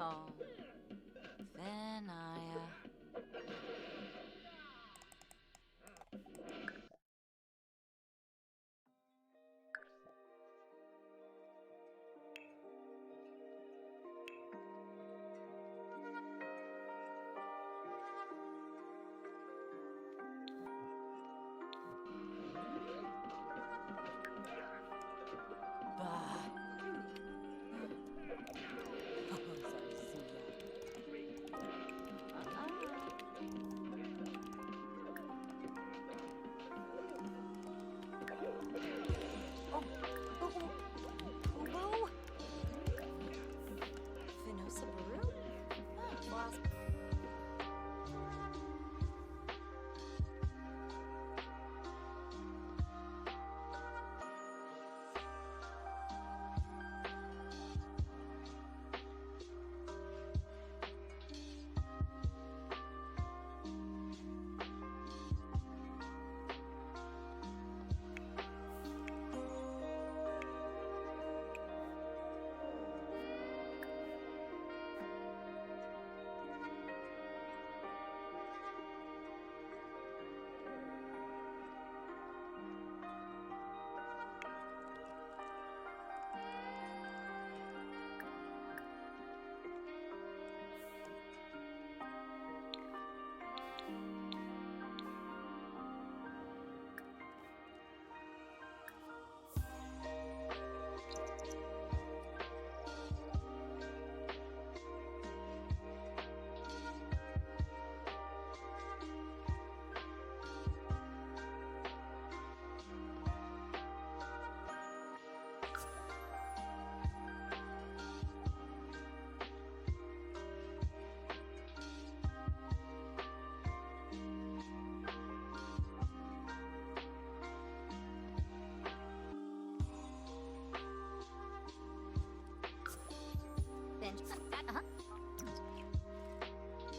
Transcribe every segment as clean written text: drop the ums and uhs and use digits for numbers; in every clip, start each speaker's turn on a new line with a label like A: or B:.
A: Oh, Finaya. Bah. Sorry, Zia. Oh, Kubo? Finosa Baru? Oh, lost.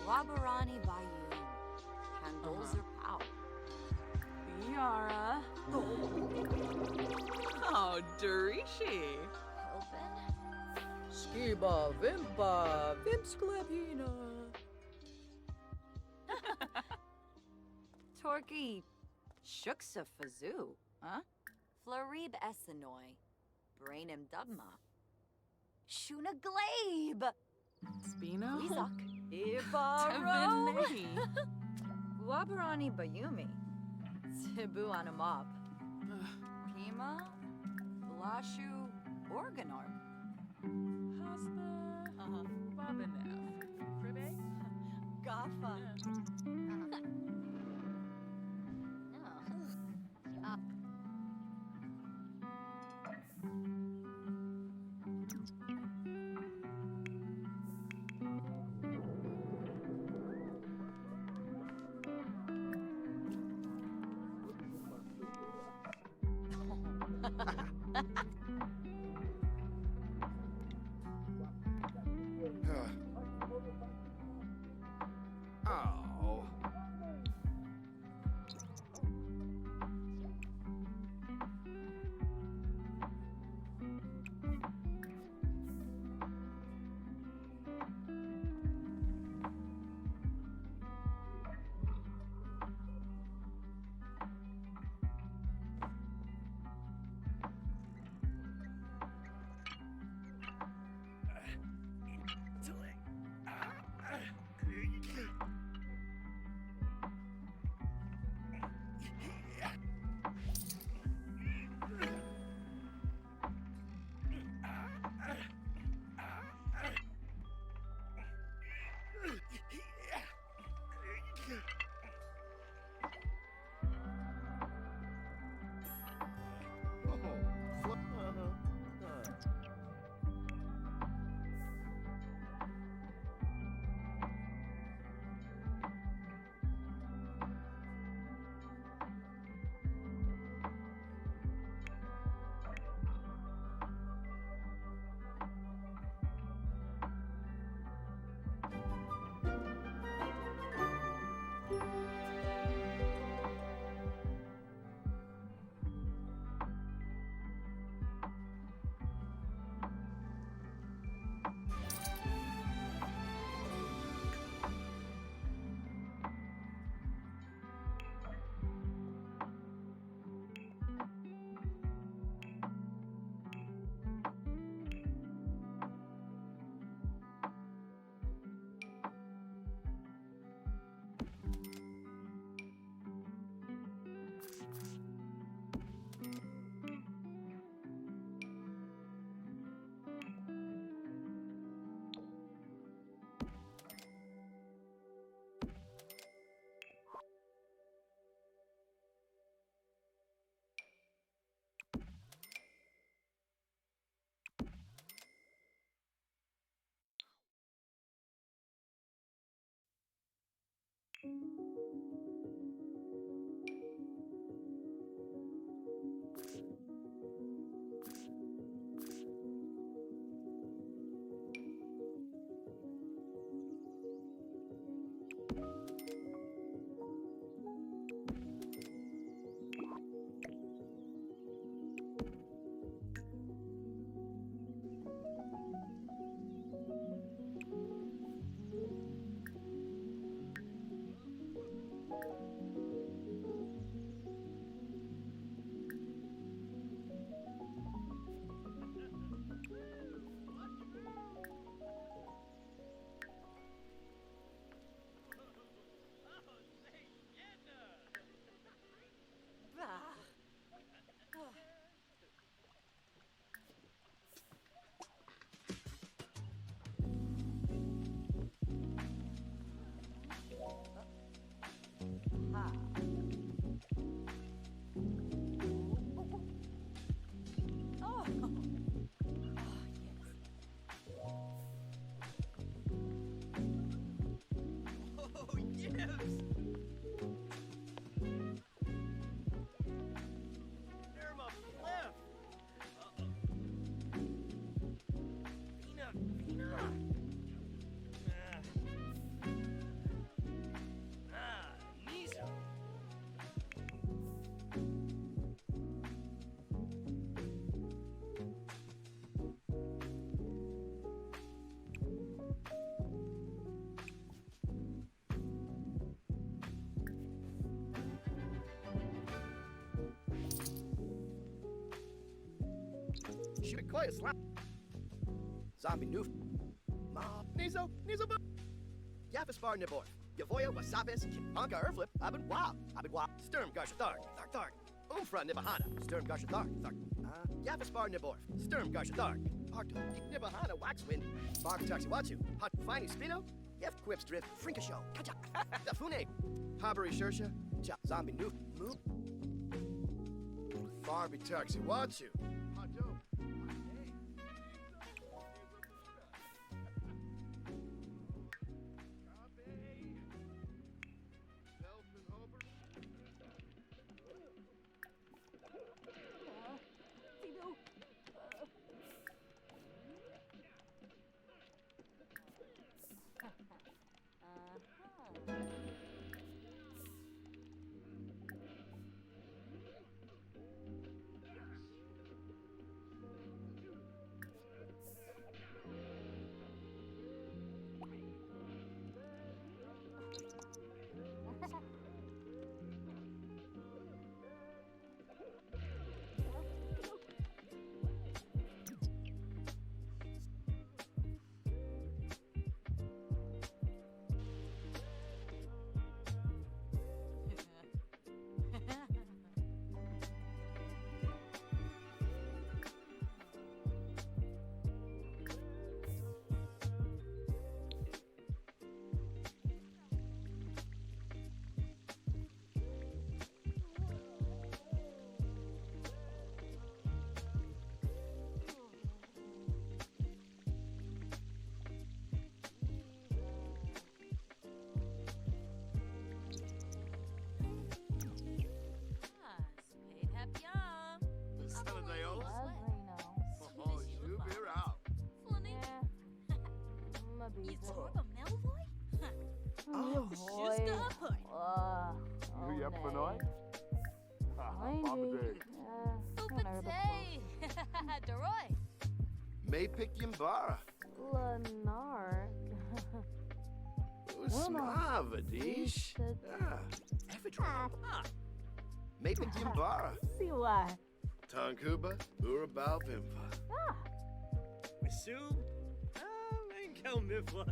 A: Wabarani Bayou. Candolzer Pow.
B: Yara. Oh, Durishi.
A: Hilpin?
C: Skiba, Vimpa, Vimsklepina.
A: Torky. Shuksa Fazoo. Huh? Florib Essenoi. Brainim Dubma. Shuna Glabe.
B: Spino.
A: Izak. Ibaro.
B: Tevinei.
A: Wabarani Bayumi. Tibu Anamop. Pima. Lashu Organorm.
B: Hasta. Babinef. Fribe.
A: Gaffa.
D: Oh.
A: Bah. Ha. Oh.
D: Oh, yes! Nerma Flip! Vina, Vina! Nizo!
E: Shoot a a slap. Zombie noof. Ma. Nizo. Yafaspar nibor. Yavoya wasabes. Anka erflip. Abin wa. Sturm garsha tharg. Tharg. Umfra nibahana. Sturm garsha tharg. Yafaspar nibor. Sturm garsha tharg. Hartu. Nibahana waxwind. Bark taxi watchu. Hot fine spino. Yef quips drift. Frinka show. Kacha. Dafune. Habari shersha. Cha. Zombie noof. Move. Barbie taxi watchu. May pick Yimbara.
F: Lenark.
E: Usmavadish. May pick Yimbara.
F: Siwa.
E: Tankuba, Urabal Vimpa.
D: Wisu? Enkel Mifla.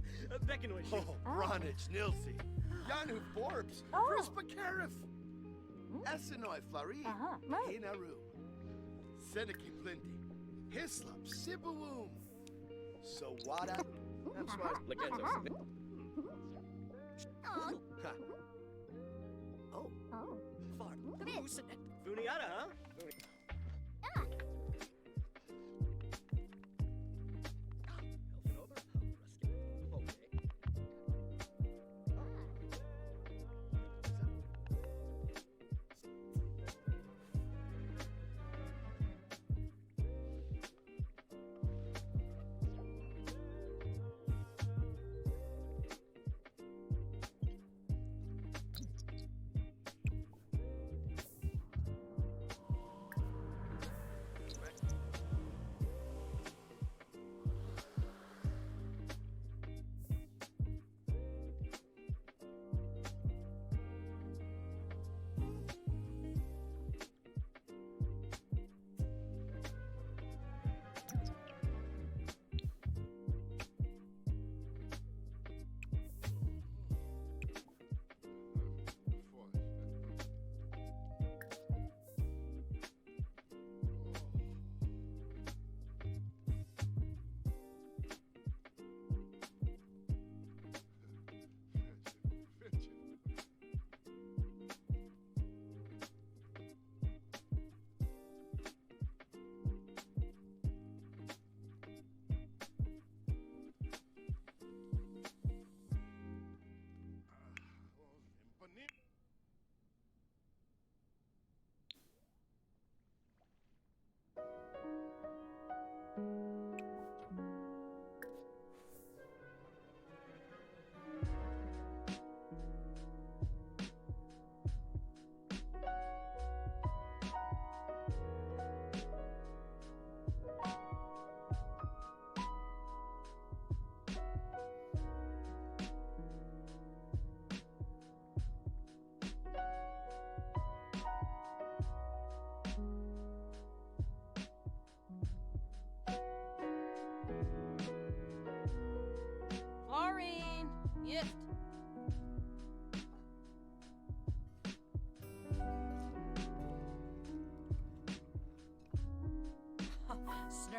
D: Beckenoy.
E: Oh, Ronich, Nilsi. Yanu Forbes.
F: Oh.
E: Rispa Carif. Essenoi Flari.
F: Right.
E: Hinaru. Seneki Plindy. Hislop, Sibuum. So Wada. That's why. Ha. Oh.
F: Oh.
D: Far. Funiata, huh?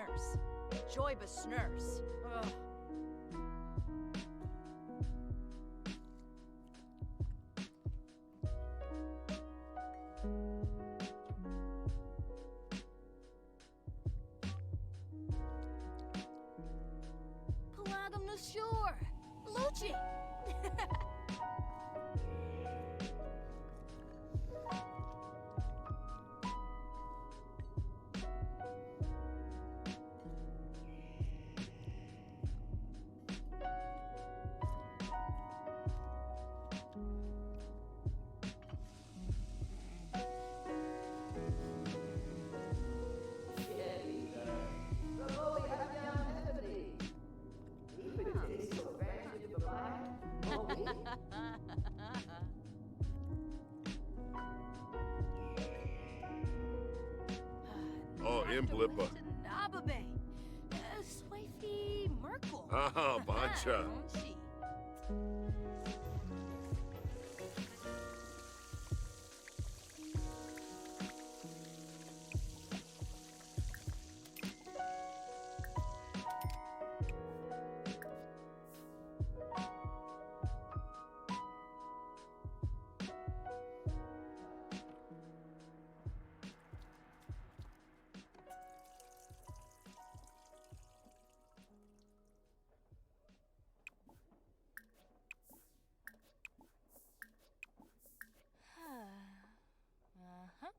A: snurse. Joy snurse. Ugh. Pelagum no shore. Luci.
G: Oh, Imblipa.
A: Nababe. Swifty Merkel.
G: Ah, Bancha.
A: She. Uh-huh.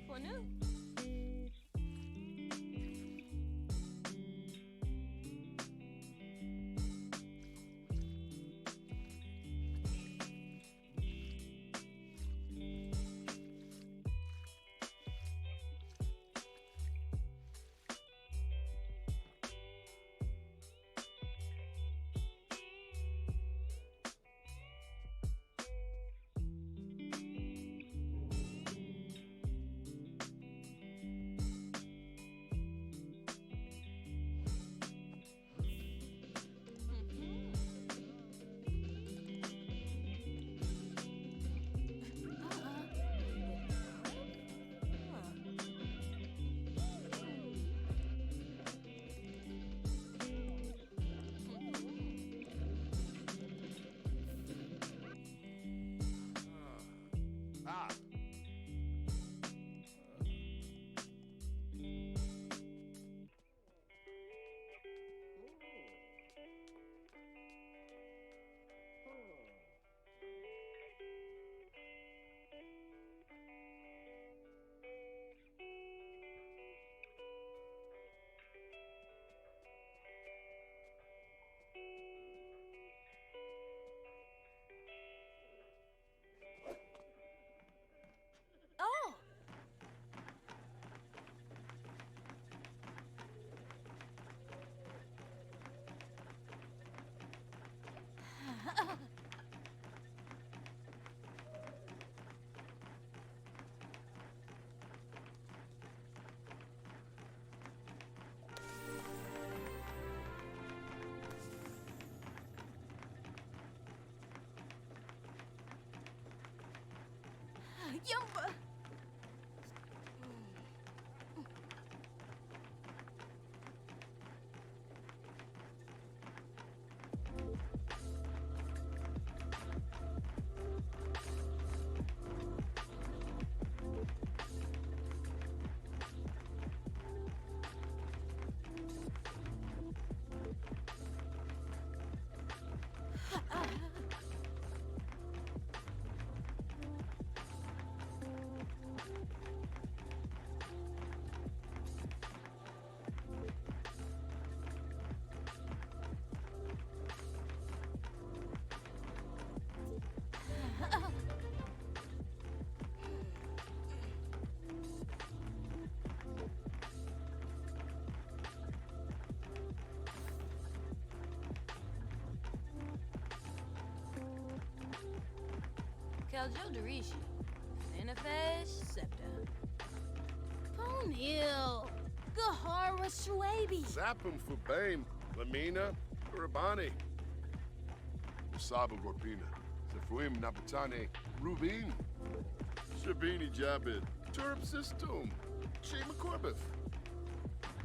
A: Bueno.
G: Ah.
A: Oh! Yumba! Kaljo Darishi. Inafesh Septa. Ponil. Gahara Shwabi.
G: Zapum Fubaim, Lamina, Urabani. Sabu Gorpina, Zefuim Napatane, Rubin. Shabini Jabid, Turb System, Shema Corbif.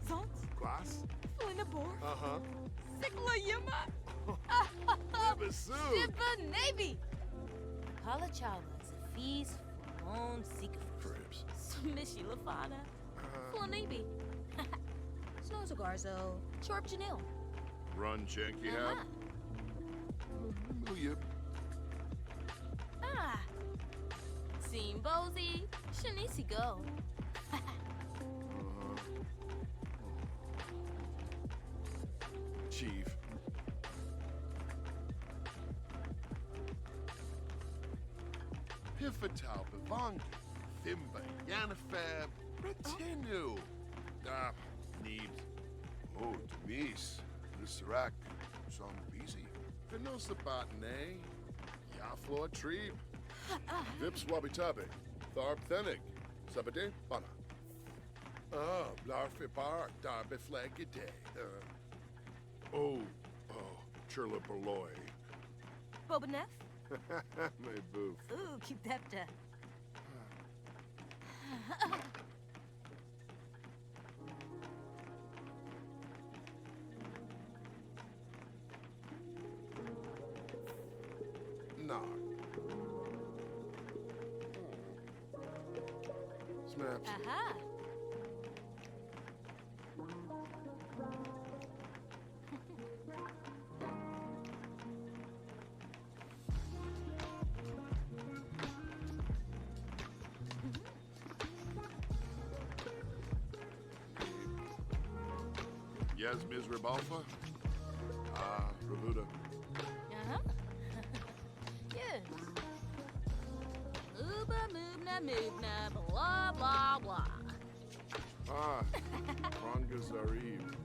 A: Zonks.
G: Class?
A: Flinabor.
G: Uh-huh.
A: Sigla Yama.
G: Basu.
A: Shiba Navy. Kala Chawa. Zafis. Flamon. Sika.
G: Cribs.
A: Smishi Lafana. Flanibi. Snows Garzo. Chorp Janil.
G: Run Janky
A: Uh-huh.
G: Hab. Yep.
A: Ah. Seam Bozy. Shanisi Go.
G: Chief. Pivotal Bivang, Thimba, Yanafab, Retinu. Ah, Neebs. Oh, Denise. Lissarak, Zombisi. Venosa Botane, Yaflo Treeb. Vips Wabitabe, Tharb Thenig, Sabade Bana. Ah, Blarfipar, Darbe Flagite. Oh, Churla Berloy.
A: Bobanef.
G: My boof.
A: Ooh, keep that.
G: Nah. Snaps.
A: Aha.
G: Yes, Ms. Ribalfa? Ah, Ravuda.
A: Uh-huh. Yes. Moobna, blah, blah, blah.
G: Ah, Ranga Zarib.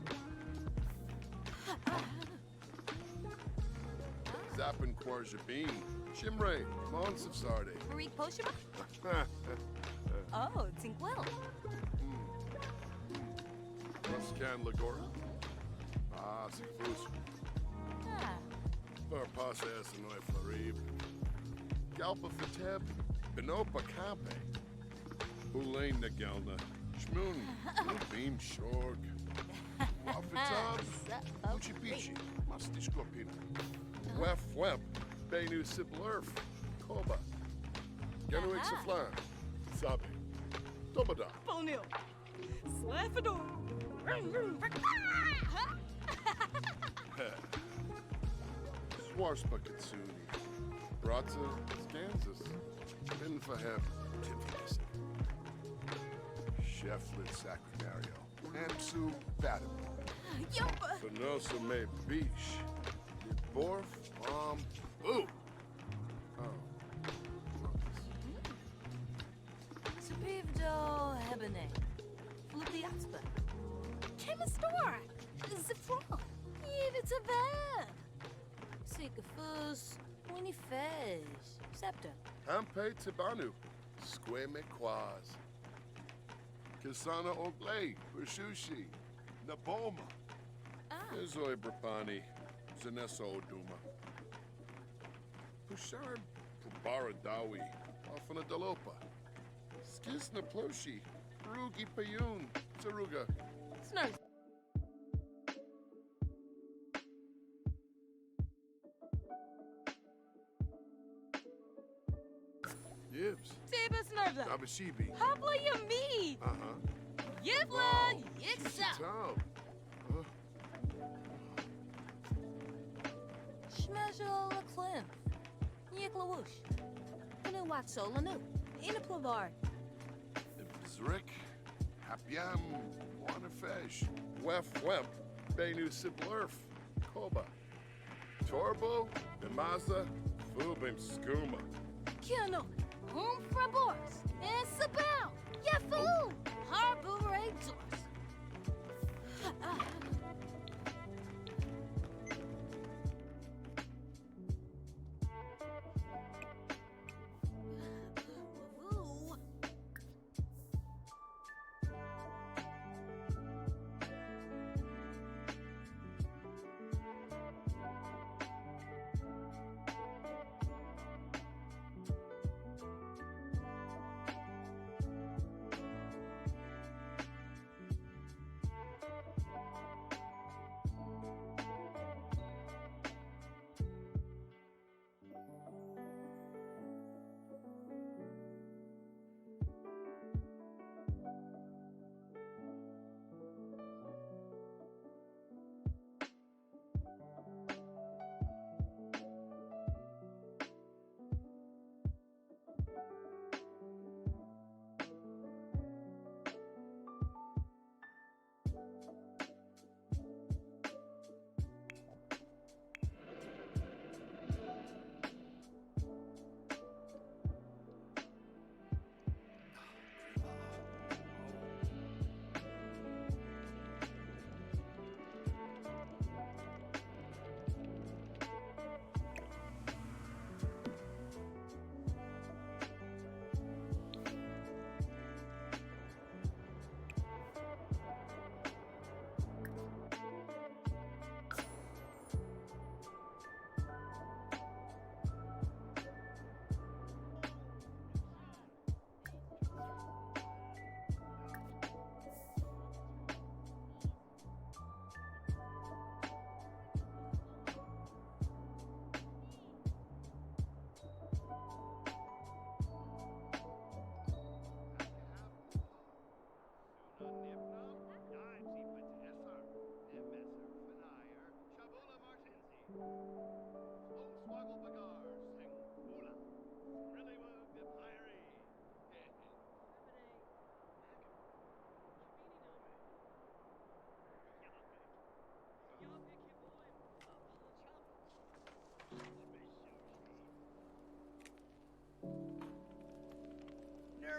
G: Zappin Quarjabin. Shimray. Monsif Sarde.
A: Marie Poshima? Oh, Tinkwell.
G: Muscan Lagora. Ah, Sikfus.
A: Ah.
G: Farpasa Esanoy Flarib. Galpa Fateb. Benopa Kampe. Ulain Nagelna. Shmoon. Beam Shorg. Wafatab. Uchipichi. Mustish Gorpina. Wef Web. Benu Siblerf. Koba. Genuig Saflan. Sabi. Dobada.
A: Ponil. Slaffador.
G: Swarspa Katsuni. Bratza Kansas. Binfaheb. Timfis. Cheflet Sacranario. Amsu Fatim.
A: Yumba.
G: Fenosa Me Beach. Borf. Ooh. Oh.
A: Supivdo Hebene. Flupiaspa. Chemistor. Zifron. Yevita Vab. Sikafus. Winifej. Septa.
G: Hampe Tibanu. Squame Quaz. Kisana Oglay. Rishushi. Naboma.
A: Ah.
G: Izoi Brapani. Zanessa Oduma. Pushard Baradawi. Ofana Dalopa. Skisna Ploshi. Rugi Payun. Saruga.
A: Snurz.
G: Yibs.
A: Tiba Snurza.
G: Abashibi.
A: Hopla Yami.
G: Uh-huh.
A: Yivla Yitsa.
G: Town.
A: Shmejo Leclim. Yikla Woosh. Inu Watso Lanu. Inaplavar.
G: Zrick. Hapiam. Wanafesh. Wef Wep. Benu Siblerf. Koba. Torbo. Demaza. Fubim Skooma.
A: Kiano. Home from Boris. And Sabel. Yafu. Harbor Exors.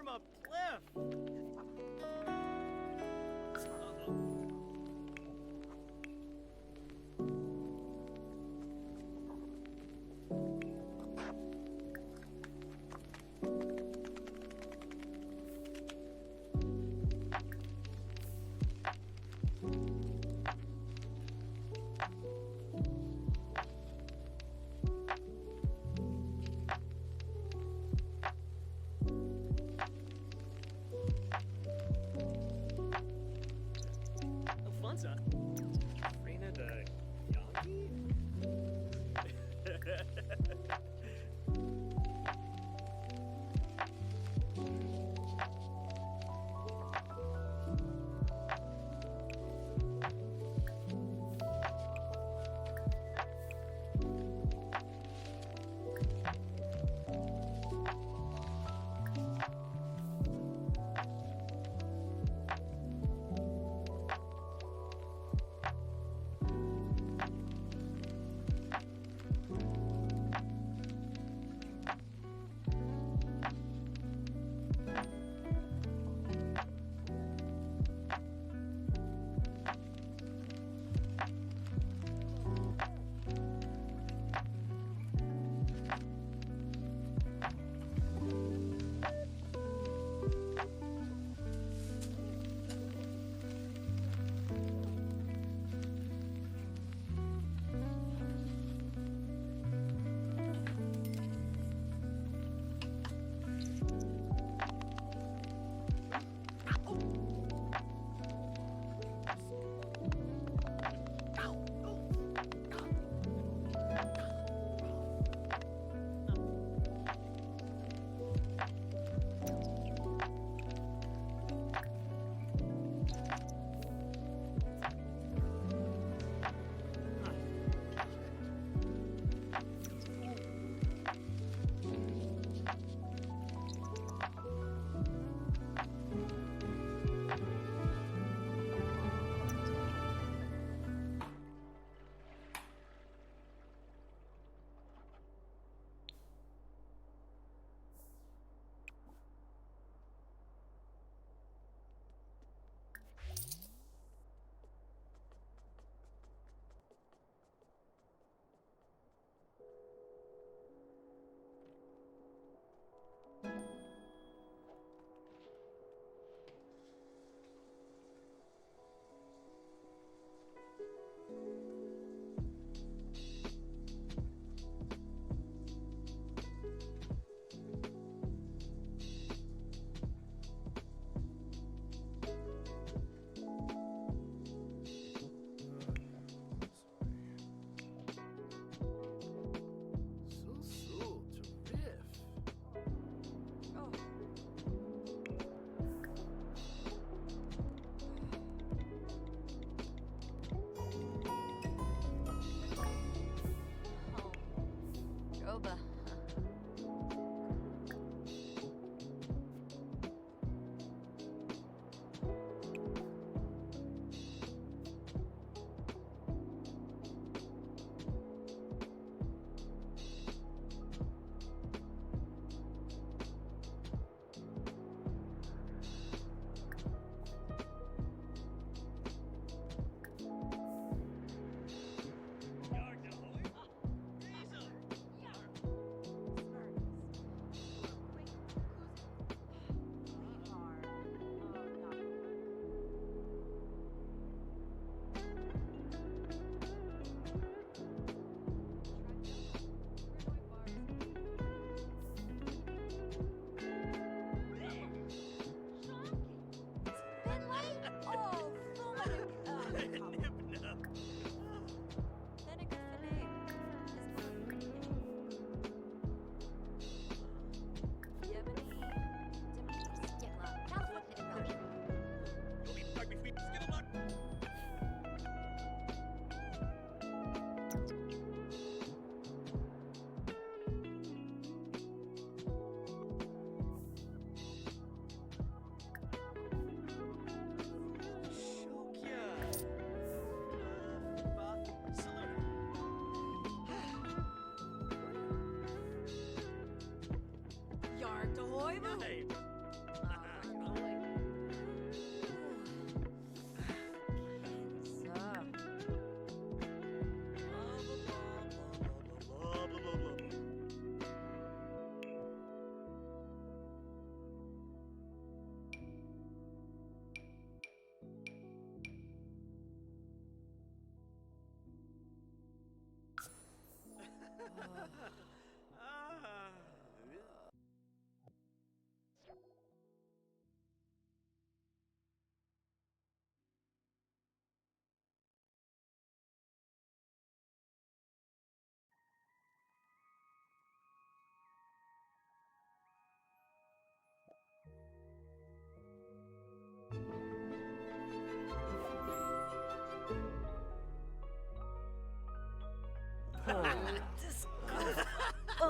D: from a cliff. Alfonso? Reina de Yankee?
A: Roba. Yark to hoy
D: Hey,
A: Manji? Second egg.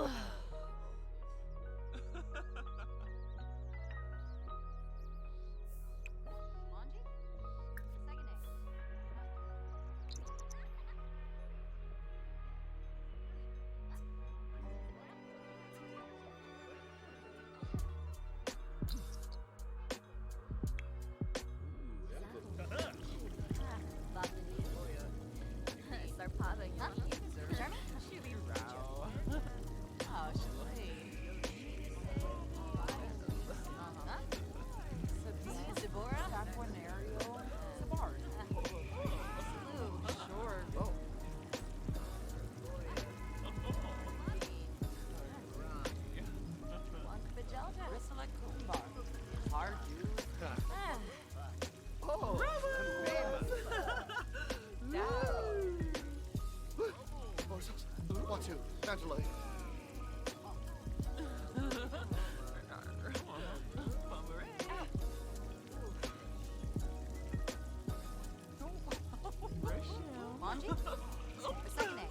A: Sarpada, huh? Jeremy?
B: Oh, Shalay.
A: Huh? Deborah?
B: Saponario. Sabard.
A: Slew.
B: Sure.
A: Bajelda?
B: Ursula Kumbar. Hard dude.
E: Oh, Horses. One, two. Angela.
A: Manji? The second egg.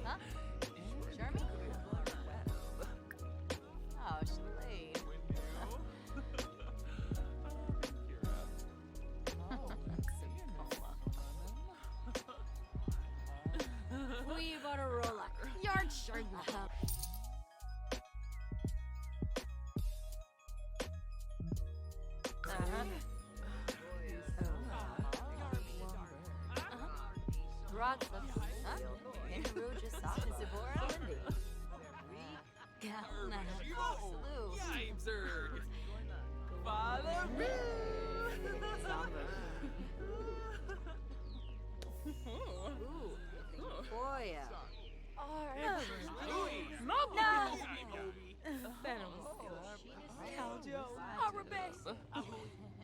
A: Huh? Jeremy? Oh, Shalay.
F: We gotta roll a yard shard.
A: Rod, huh? Kangaroo just saw Deborah? Galna. Slew.
B: Yipeserd. Father
A: Ooh. Boy.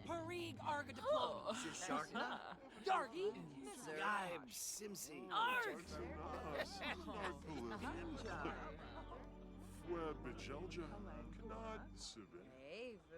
B: Parig Arga Diploma.
E: Shisharkna.
B: Yargi.
E: Gaib Simsi.
G: Fue Bejelja, Knad Sibin.
A: Hey, boo.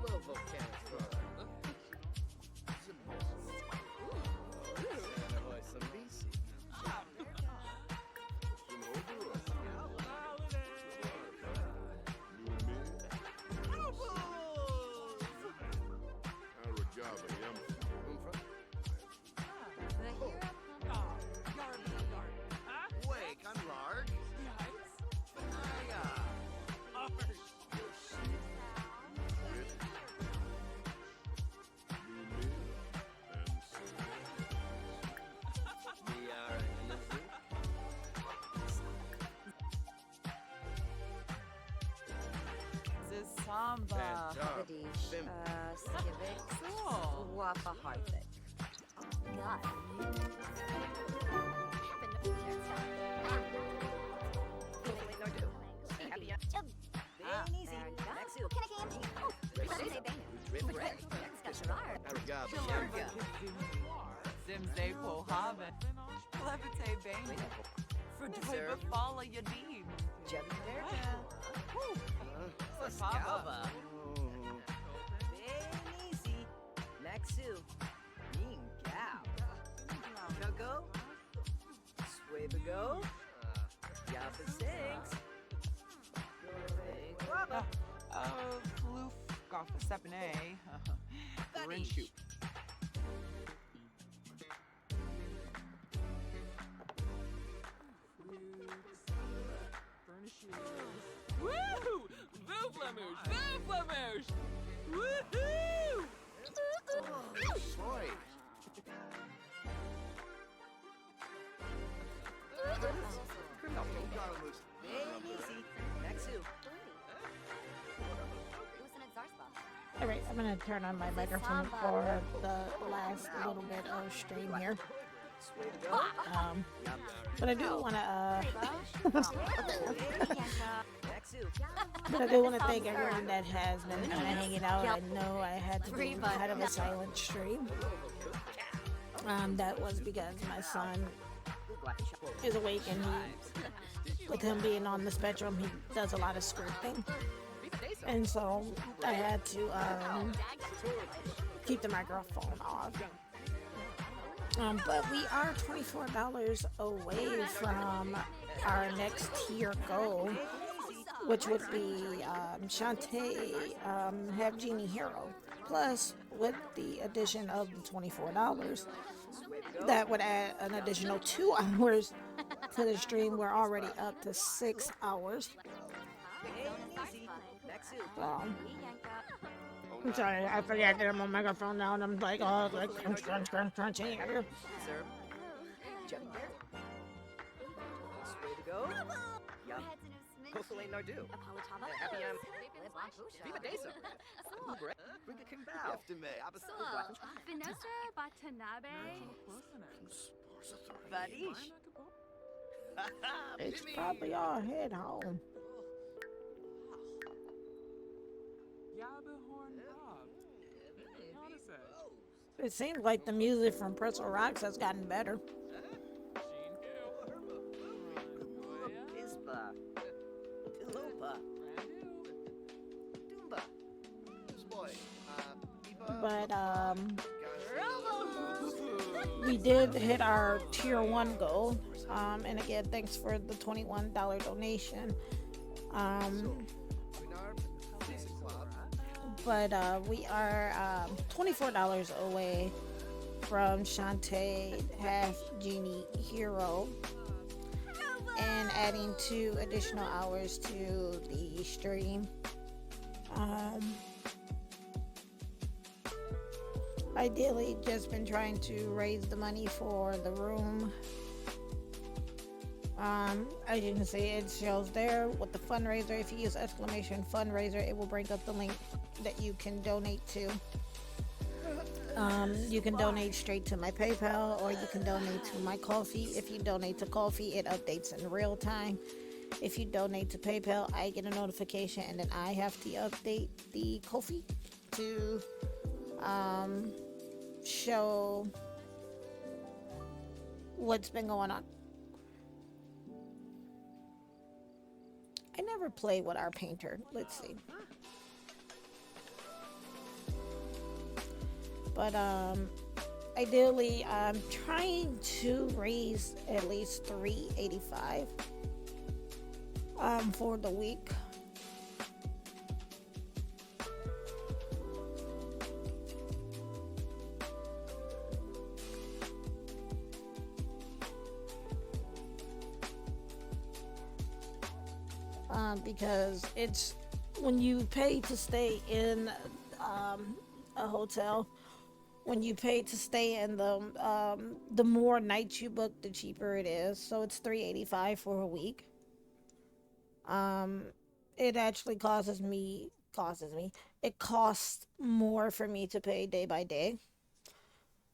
E: Love volcanic flora. Ahoy, some BC.
G: Aragaba Yam.
E: Wake, I'm Larg.
B: Samba.
E: Badish.
F: Civics.
B: Cool.
F: Wafa Harthick.
A: God.
B: Zimze Pohaven. Levite Bane. Frudoy Bafala Yadim. Papa.
C: Benisi. Maxu. Ying Gao. Choco. Swabago. Yappa Sinks. Guapa.
B: Floof Goffa Sepine. Rinshoot. Woo! Vooflamoosh! Vooflamoosh! Woohoo!
E: Boy. Criminal Garlamoosh.
C: Bem easy. Maxu.
F: Alright, I'm gonna turn on my microphone for the last little bit of stream here. But I do wanna but I do want to thank everyone that has been kind of hanging out. I know I had to do kind of a silent stream. That was because my son is awake and with him being on the spectrum, he does a lot of scripting. And so I had to keep the microphone off. But we are $24 away from our next tier goal, which would be Shantae Have Genie Hero. Plus, with the addition of the $24, that would add an additional 2 hours to the stream. We're already up to 6 hours. I'm sorry, I forgot that I'm on microphone now, and I'm like, oh, like crunch, crunch, crunch, crunching.
C: Way to go. Yup. Hopefully Nardu. Happy Viva Deso. Bring a king bow.
E: After me.
F: Vanessa Watanabe.
C: Vadish.
F: It's probably all head home. It seems like the music from Pretzel Rocks has gotten better.
C: Isba. Ilopa. Dumba.
E: Boy.
F: But we did hit our tier 1 goal. And again, thanks for the $21 donation. But we are $24 away from Shantae Half Genie Hero and adding 2 additional hours to the stream. Ideally, just been trying to raise the money for the room. As you can see, it shows there with the fundraiser. If you use exclamation fundraiser, it will bring up the link that you can donate to. You can donate straight to my PayPal, or you can donate to my Ko-fi. If you donate to Ko-fi, it updates in real time. If you donate to PayPal, I get a notification, and then I have to update the Ko-fi to show what's been going on. I never play with our painter. Let's see. But ideally, I'm trying to raise at least $385 for the week. Because it's when you pay to stay in a hotel, when you pay to stay in the more nights you book, the cheaper it is. So it's $385 for a week. It actually it costs more for me to pay day by day.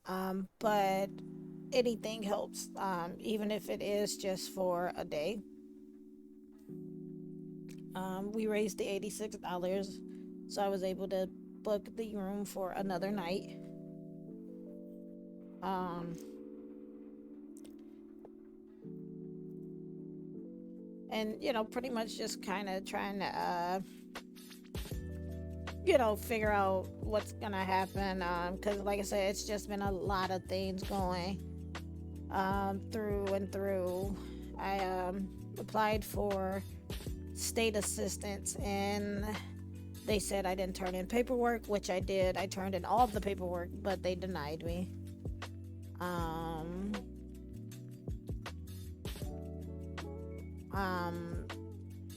F: But anything helps, even if it is just for a day. We raised the $86, so I was able to book the room for another night. And pretty much just kind of trying to figure out what's gonna happen, because like I said, it's just been a lot of things going through and through. I applied for state assistance, and they said I didn't turn in paperwork, which I did. I turned in all of the paperwork, but they denied me.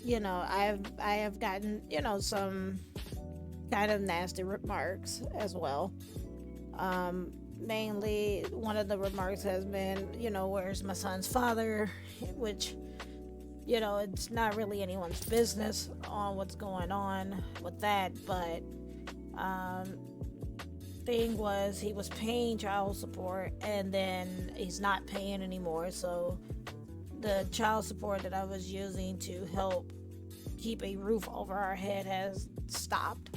F: I have gotten, some kind of nasty remarks as well. Mainly, one of the remarks has been, where's my son's father? Which, it's not really anyone's business on what's going on with that. But, thing was, he was paying child support and then he's not paying anymore. So, the child support that I was using to help keep a roof over our head has stopped.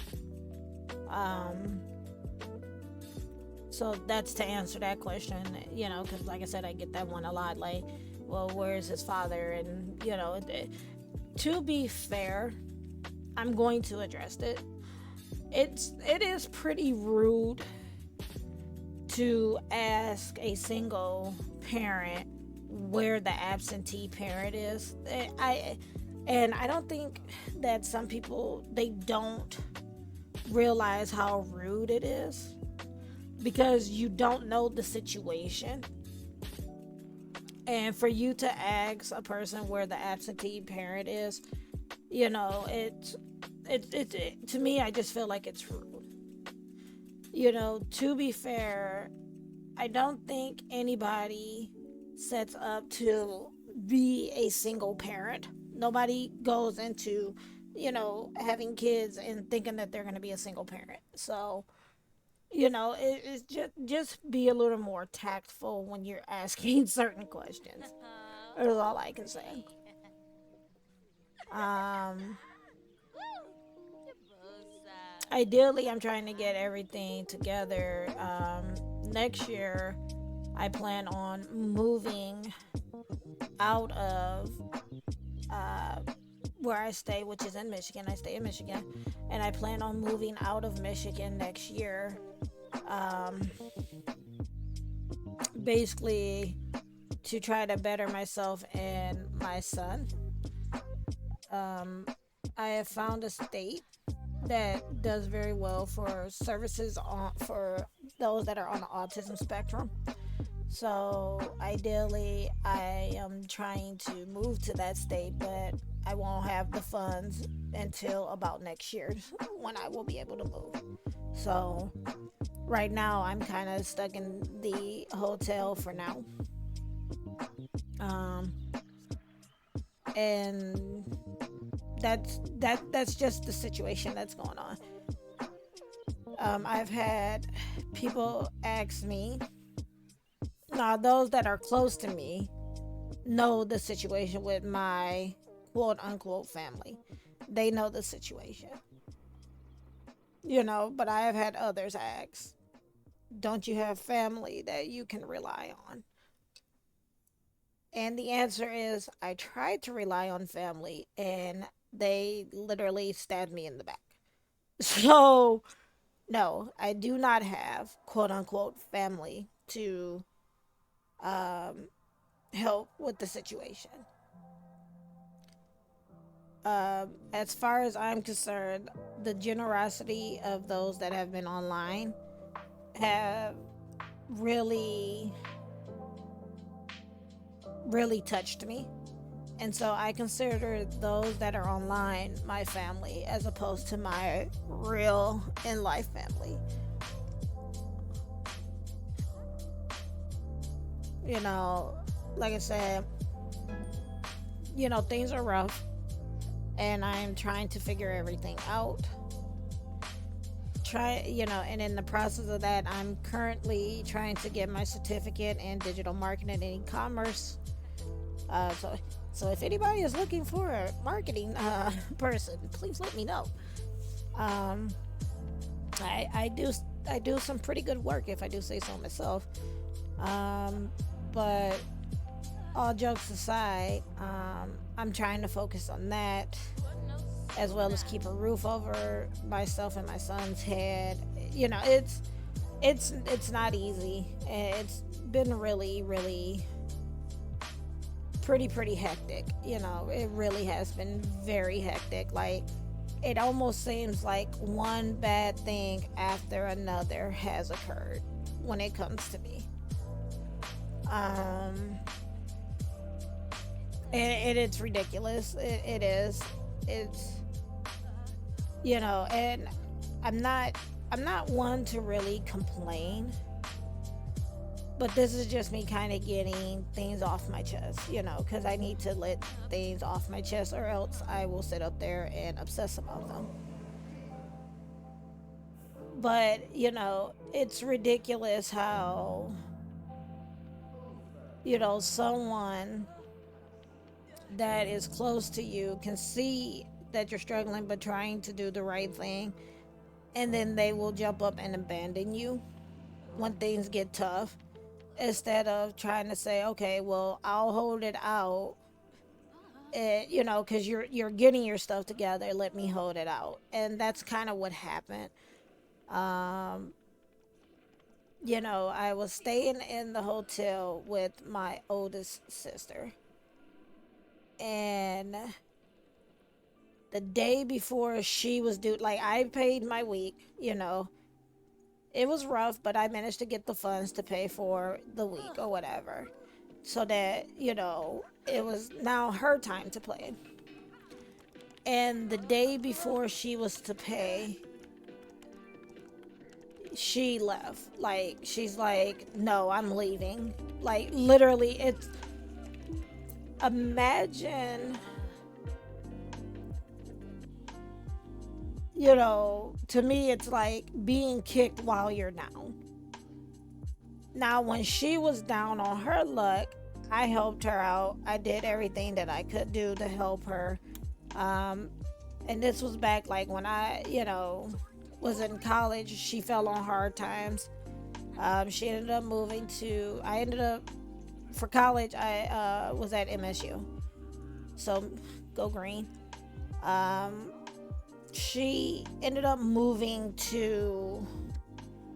F: So that's to answer that question, because like I said, I get that one a lot, like, well, where's his father? And, to be fair, I'm going to address it. It is pretty rude to ask a single parent where the absentee parent is. I don't think that some people, they don't realize how rude it is because you don't know the situation. And for you to ask a person where the absentee parent is, it to me, I just feel like it's rude. To be fair, I don't think anybody sets up to be a single parent. Nobody goes into, having kids and thinking that they're going to be a single parent. So, it's just be a little more tactful when you're asking certain questions. That's all I can say. Ideally, I'm trying to get everything together. Next year, I plan on moving out of where I stay, which is in Michigan. I stay in Michigan, and I plan on moving out of Michigan next year. Basically, to try to better myself and my son. I have found a state that does very well for services for those that are on the autism spectrum. So ideally, I am trying to move to that state, but I won't have the funds until about next year when I will be able to move. So right now, I'm kind of stuck in the hotel for now. And that's just the situation that's going on. I've had people ask me. Now, those that are close to me know the situation with my quote-unquote family. They know the situation. But I have had others ask, don't you have family that you can rely on? And the answer is, I tried to rely on family, and they literally stabbed me in the back. So, no, I do not have quote-unquote family to help with the situation. As far as I'm concerned, the generosity of those that have been online have really touched me. And so I consider those that are online my family as opposed to my real in life family. Like I said, things are rough and I'm trying to figure everything out. And in the process of that, I'm currently trying to get my certificate in digital marketing and e-commerce. So if anybody is looking for a marketing person, please let me know. I do some pretty good work, if I do say so myself. But all jokes aside, I'm trying to focus on that, as well as keep a roof over myself and my son's head. It's not easy. It's been really pretty hectic. It really has been very hectic. Like, it almost seems like one bad thing after another has occurred when it comes to me. and it's ridiculous. It is. It's, you know, and I'm not one to really complain, but this is just me kind of getting things off my chest, you know, because I need to let things off my chest, or else I will sit up there and obsess about them. But, you know, it's ridiculous how, you know, someone that is close to you can see that you're struggling but trying to do the right thing, and then they will jump up and abandon you when things get tough, instead of trying to say, okay, well, I'll hold it out, and, you know, because you're getting your stuff together, let me hold it out. And that's kind of what happened. You know, I was staying in the hotel with my oldest sister, and the day before she was due, like, I paid my week, you know, it was rough, but I managed to get the funds to pay for the week or whatever, so that, you know, it was now her time to play. And the day before she was to pay, she left. Like, she's like, no, I'm leaving. Like, literally, it's, imagine, you know, to me, it's like being kicked while you're down. Now, when she was down on her luck, I helped her out. I did everything that I could do to help her. And this was back, like, when I, you know, was in college. She fell on hard times. She ended up moving to, for college, I was at MSU. So, go green. She ended up moving to,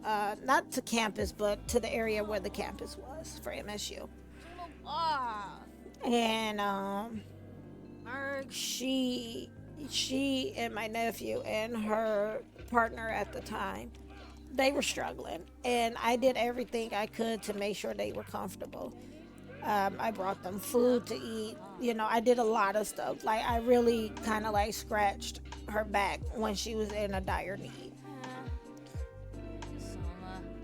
F: not to campus, but to the area where the campus was for MSU. And she and my nephew and her partner at the time, they were struggling, and I did everything I could to make sure they were comfortable. I brought them food to eat. You know, I did a lot of stuff. Like, I really kind of like scratched her back when she was in a dire need.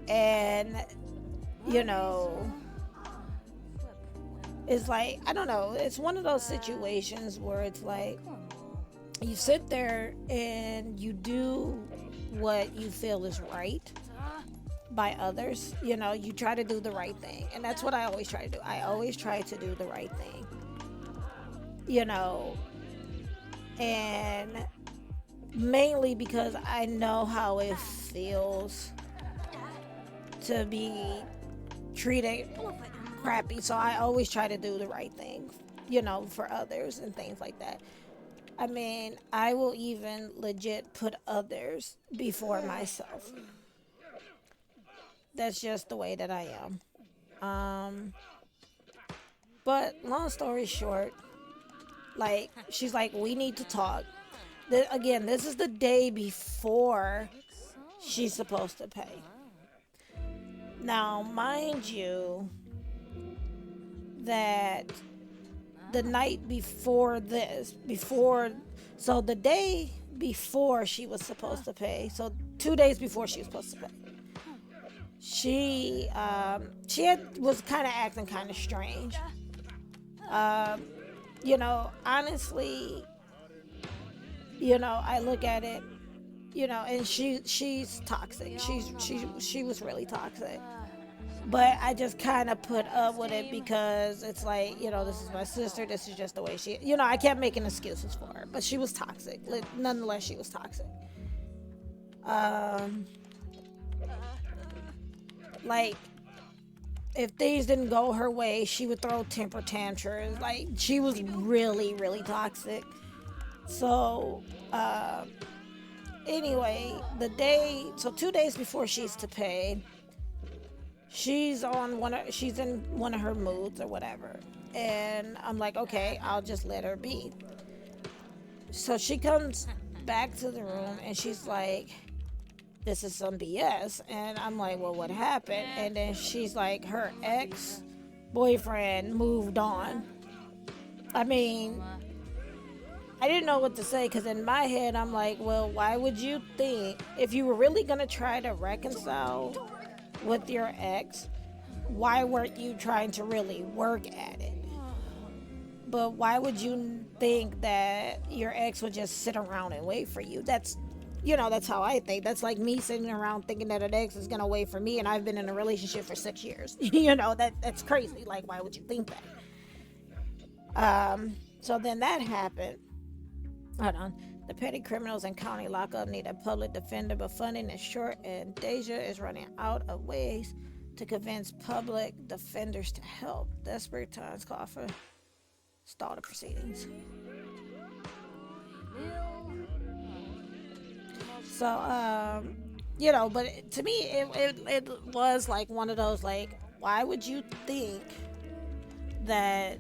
F: And, you know, it's like, I don't know, it's one of those situations where it's like, you sit there and you do what you feel is right by others. You know, you try to do the right thing. And that's what I always try to do. I always try to do the right thing. You know, and mainly because I know how it feels to be treated crappy. So I always try to do the right thing, you know, for others and things like that. I mean, I will even legit put others before myself. That's just the way that I am. But long story short, like, she's like, we need to talk. Again, this is the day before she's supposed to pay. Now, mind you, that the night before so the day before she was supposed to pay, so 2 days before she was supposed to pay, she was kind of acting kind of strange. You know, honestly, you know, I look at it, you know, and she's toxic. She was really toxic. But I just kind of put up with it because it's like, you know, this is my sister. This is just the way she, you know, I kept making excuses for her. But she was toxic. Nonetheless, she was toxic. Like, if things didn't go her way, she would throw temper tantrums. Like, she was really, really toxic. So, anyway, 2 days before she's to pay, she's in one of her moods or whatever. And I'm like, okay, I'll just let her be. So she comes back to the room and she's like, this is some BS. And I'm like, well, what happened? And then she's like, her ex-boyfriend moved on. I mean, I didn't know what to say because in my head, I'm like, well, why would you think, if you were really going to try to reconcile with your ex, why weren't you trying to really work at it? But why would you think that your ex would just sit around and wait for you? That's how I think. That's like me sitting around thinking that an ex is going to wait for me, and I've been in a relationship for 6 years. That's crazy. Like, why would you think that? So then that happened. Hold on. The petty criminals in county lockup need a public defender, but funding is short, and Deja is running out of ways to convince public defenders to help. Desperate times call for stall the proceedings. So, but to me, it was like one of those, like, why would you think that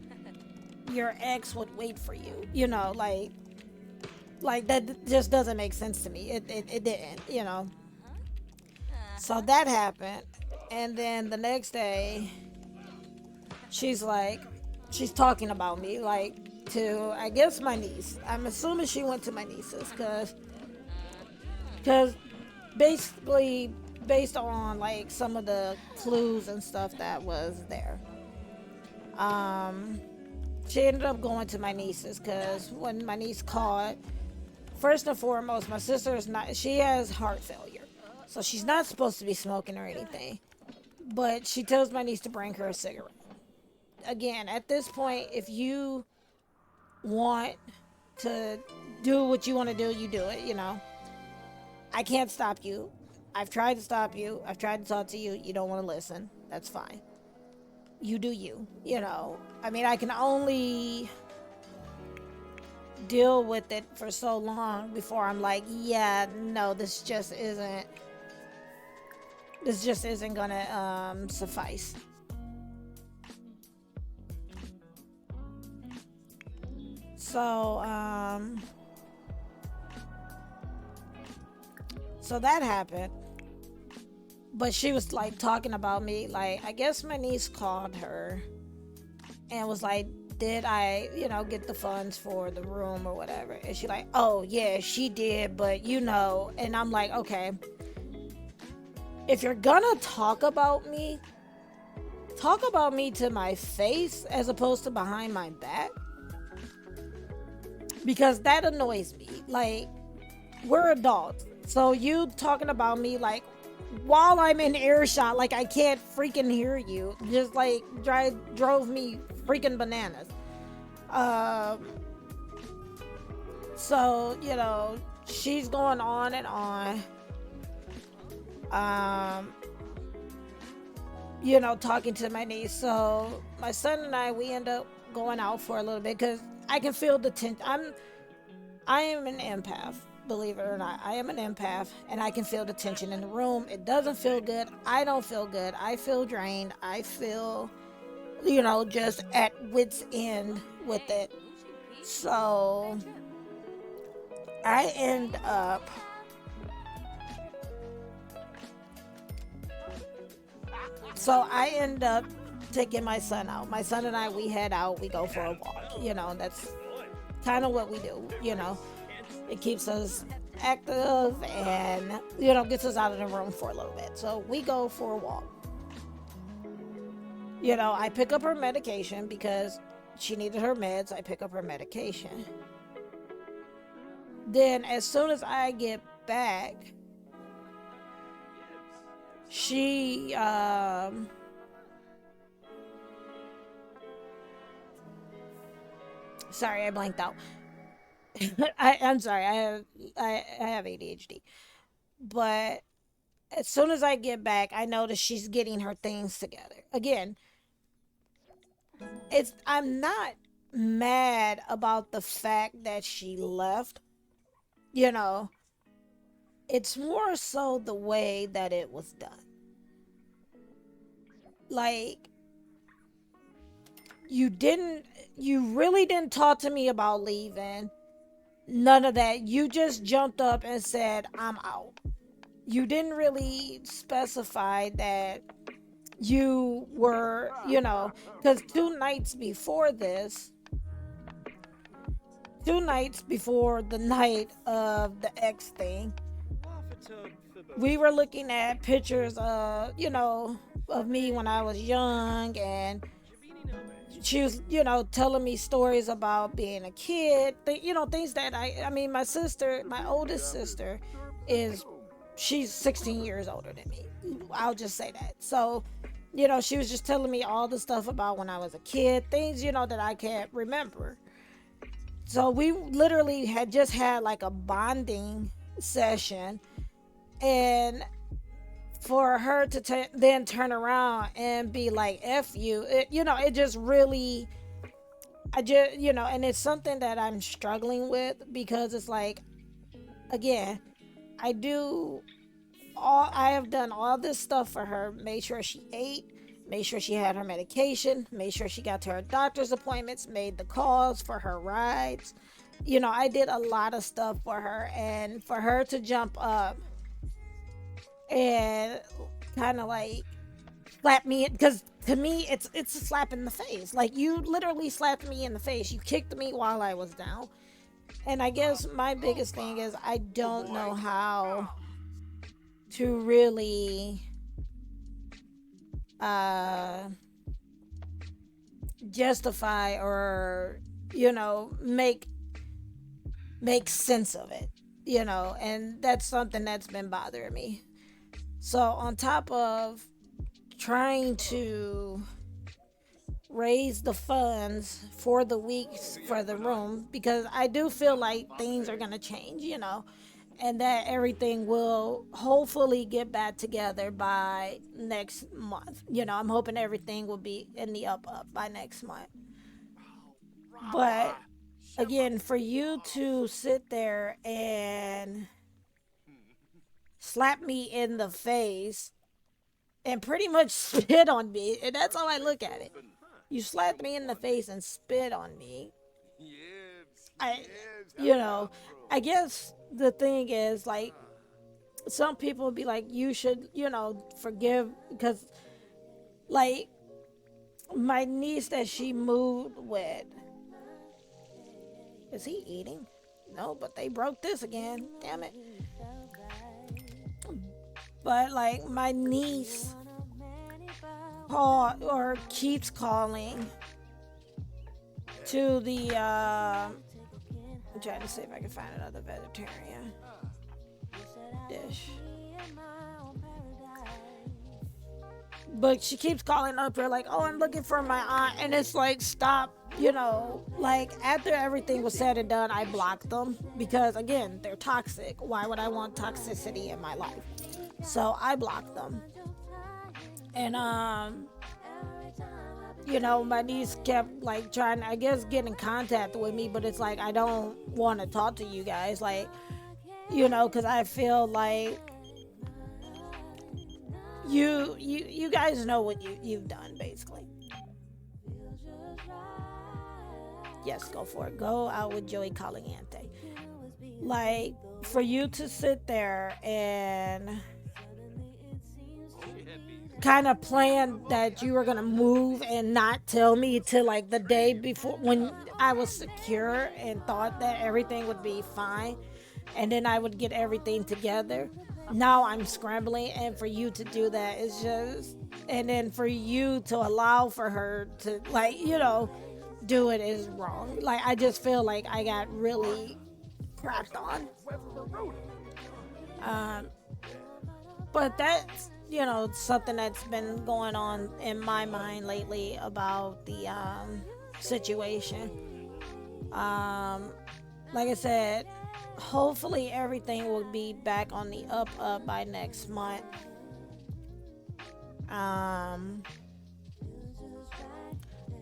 F: your ex would wait for you? Like that just doesn't make sense to me. It didn't. So that happened, and then the next day, she's talking about me, like, to, I guess, my niece. I'm assuming she went to my niece's, because basically, based on, like, some of the clues and stuff that was there, she ended up going to my niece's, because when my niece called, first and foremost, my sister she has heart failure, so she's not supposed to be smoking or anything, but she tells my niece to bring her a cigarette. Again, at this point, if you want to do what you want to do, you do it, I can't stop you. I've tried to stop you. I've tried to talk to you. You don't want to listen. That's fine. You do you, I mean, I can only deal with it for so long before I'm like, yeah, no, this just isn't gonna suffice. So that happened, but she was like talking about me, like, I guess my niece called her and was like, did I, get the funds for the room or whatever? And she like, oh yeah, she did, but and I'm like, okay, if you're gonna talk about me to my face as opposed to behind my back, because that annoys me. Like, we're adults, so you talking about me, like, while I'm in earshot, like, I can't freaking hear you, just like drove me freaking bananas. So she's going on and on, talking to my niece. So my son and I, we end up going out for a little bit because I can feel the tension. I am an empath, believe it or not. I am an empath, and I can feel the tension in the room. It doesn't feel good. I don't feel good. I feel drained. I feel, just at wit's end with it. So I end up taking my son out. My son and I, we head out, we go for a walk. That's kind of what we do. It keeps us active and, gets us out of the room for a little bit. So we go for a walk. I pick up her medication because she needed her meds. I pick up her medication. Then as soon as I get back, she sorry, I blanked out. I'm sorry, I have ADHD. But as soon as I get back, I notice she's getting her things together. Again, I'm not mad about the fact that she left. It's more so the way that it was done. Like, you really didn't talk to me about leaving. None of that. You just jumped up and said, I'm out. You didn't really specify that you were, because 2 nights before this, 2 nights before the night of the X thing, we were looking at pictures of, of me when I was young, and she was, telling me stories about being a kid, things that I mean, my sister, my oldest sister, she's 16 years older than me. I'll just say that. So, she was just telling me all the stuff about when I was a kid, things, that I can't remember. So we literally had just had like a bonding session, and for her to then turn around and be like F you, it just really, and it's something that I'm struggling with, because it's like, again, I have done all this stuff for her, made sure she ate, made sure she had her medication, made sure she got to her doctor's appointments, made the calls for her rides. I did a lot of stuff for her, and for her to jump up and kind of like slap me, because to me it's a slap in the face. Like, you literally slapped me in the face. You kicked me while I was down. And I guess my biggest thing is I don't know how to really justify or make sense of it, and that's something that's been bothering me. So on top of trying to raise the funds for the weeks for the room, because I do feel like things are going to change, and that everything will hopefully get back together by next month. I'm hoping everything will be in the up by next month. But again, for you to sit there and slap me in the face and pretty much spit on me, and that's how I look at it. You slapped me in the face and spit on me. I, I guess the thing is, like, some people would be like, you should, forgive, because, like, my niece that she moved with, is he eating? No, but they broke this again. Damn it. But, like, my niece keeps calling to the, I'm trying to see if I can find another vegetarian dish. But she keeps calling up here like, oh, I'm looking for my aunt. And it's like, stop, like, after everything was said and done, I blocked them, because, again, they're toxic. Why would I want toxicity in my life? So I blocked them. And, my niece kept, like, trying, I guess, get in contact with me, but it's like, I don't want to talk to you guys, like, because I feel like you guys know what you've done, basically. Yes, go for it. Go out with Joey Caliente. Like, for you to sit there and kind of plan that you were gonna move and not tell me till like the day before, when I was secure and thought that everything would be fine, and then I would get everything together. Now I'm scrambling, and for you to do that is just, and then for you to allow for her to, like, do it is wrong. Like, I just feel like I got really crapped on. But that's, something that's been going on in my mind lately about the situation. Like I said, hopefully everything will be back on the up by next month.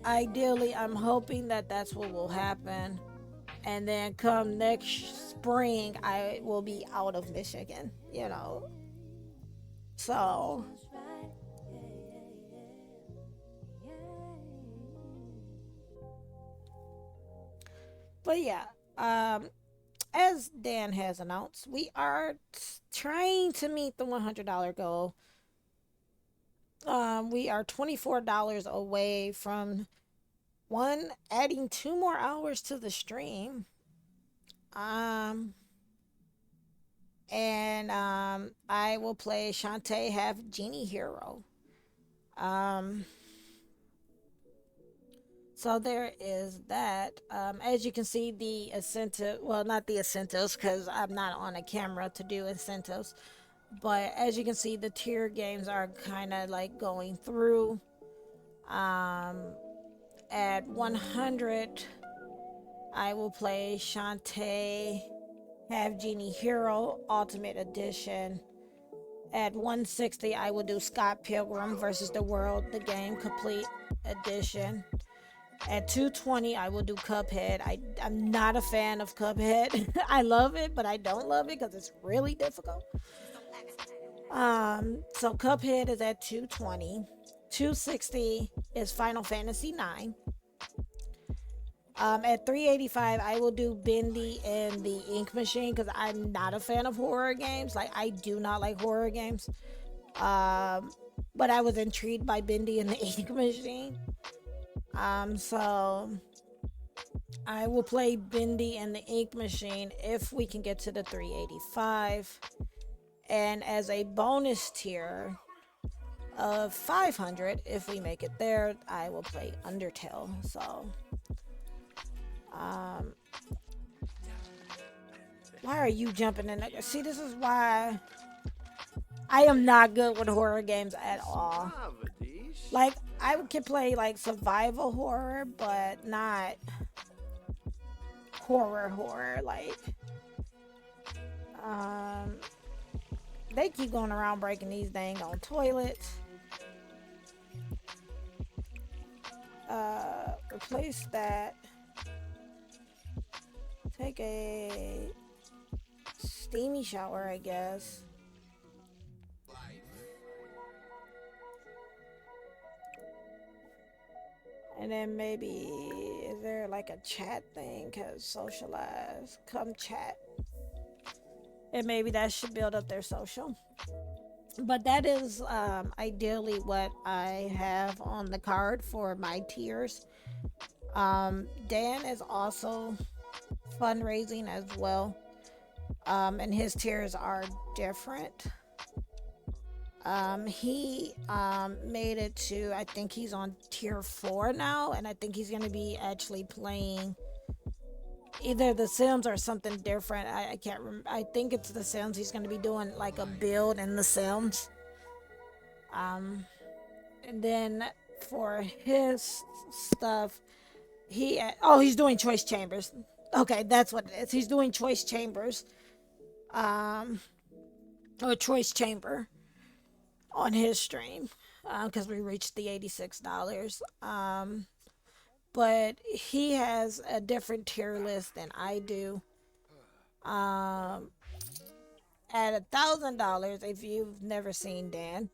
F: Ideally, I'm hoping that that's what will happen, and then come next spring I will be out of Michigan, so but yeah, as Dan has announced, we are trying to meet the $100 goal. We are $24 away from adding 2 more hours to the stream. Um, and I will play Shantae half genie hero. Um, so there is that. As you can see, the incentive, well, not the incentives because I'm not on a camera to do incentives, but as you can see, the tier games are kind of like going through. At 100, I will play Shantae Have Genie Hero Ultimate Edition. At 160, I will do Scott Pilgrim versus the World, the game complete edition. At 220, I will do Cuphead. I'm not a fan of Cuphead. I love it, but I don't love it because it's really difficult. So Cuphead is at 220. 260 is Final Fantasy 9. At 385, I will do Bendy and the Ink Machine because I'm not a fan of horror games. Like, I do not like horror games. But I was intrigued by Bendy and the Ink Machine. So I will play Bendy and the Ink Machine if we can get to the 385. And as a bonus tier of 500, if we make it there, I will play Undertale. So why are you jumping in there? See, this is why I am not good with horror games at all. Like, I can play like survival horror, but not horror. Like, they keep going around breaking these dang on toilets. Replace that. Take a steamy shower, I guess. And then maybe, is there like a chat thing? Cause socialize, come chat. And maybe that should build up their social. But that is ideally what I have on the card for my tiers. Dan is also fundraising as well. And his tiers are different. He made it to, I think he's on tier 4 now, and I think he's going to be actually playing either The Sims or something different. I can't remember. I think it's The Sims. He's going to be doing like a build in The Sims. And then for his stuff, he's doing Choice Chambers. Okay, that's what it is. He's doing Choice Chambers. Or Choice Chamber on his stream. Because we reached the $86. But he has a different tier list than I do. At $1,000, if you've never seen Dan,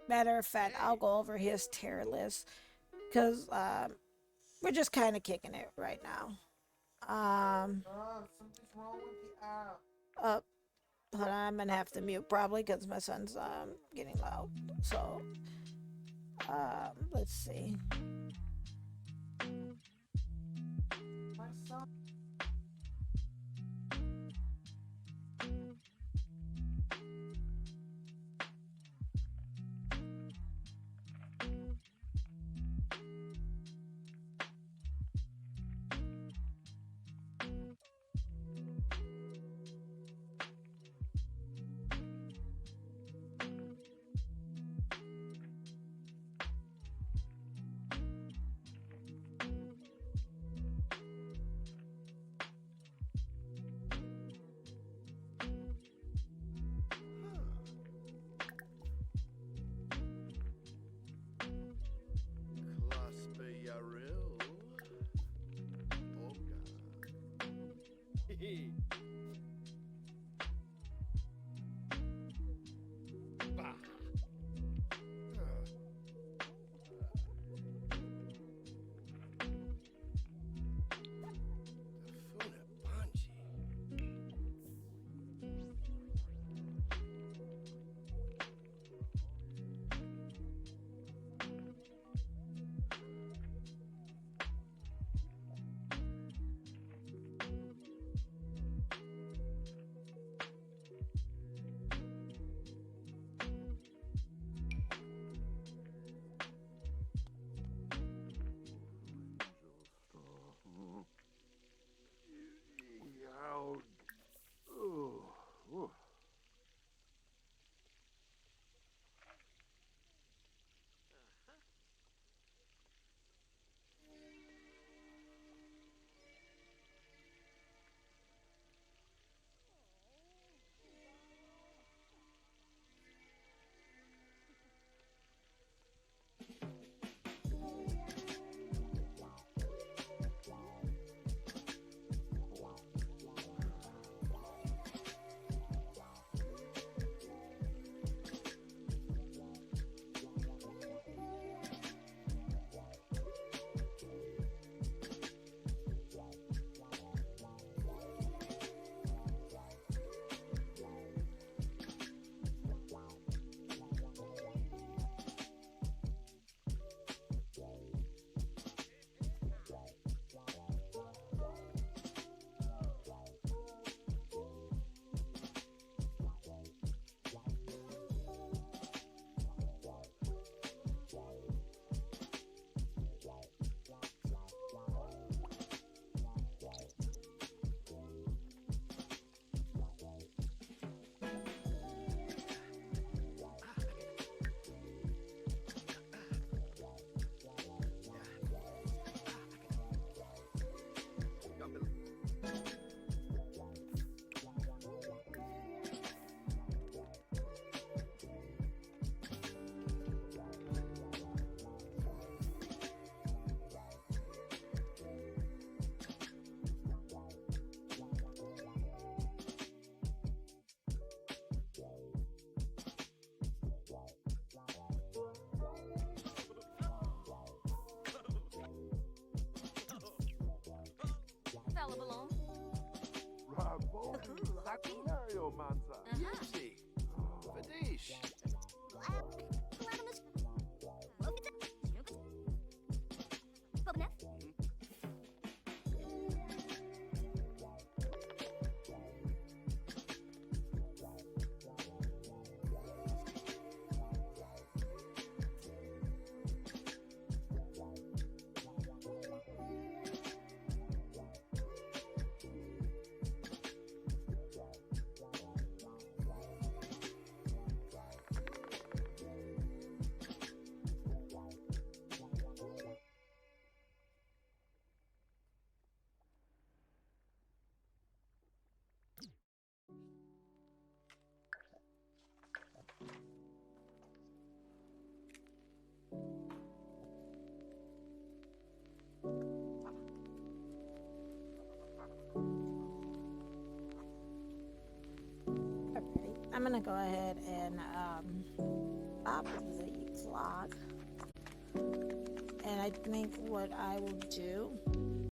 F: matter of fact, I'll go over his tier list because we're just kind of kicking it right now.
H: Something's wrong with the app.
F: Hold on, I'm gonna have to mute probably because my son's getting loud. So let's see.
H: My son.
A: Ooh, harpy.
G: Mario Manza.
E: Yipsy. Fadish.
F: Okay, I'm gonna go ahead and stop the vlog. And I think what I will do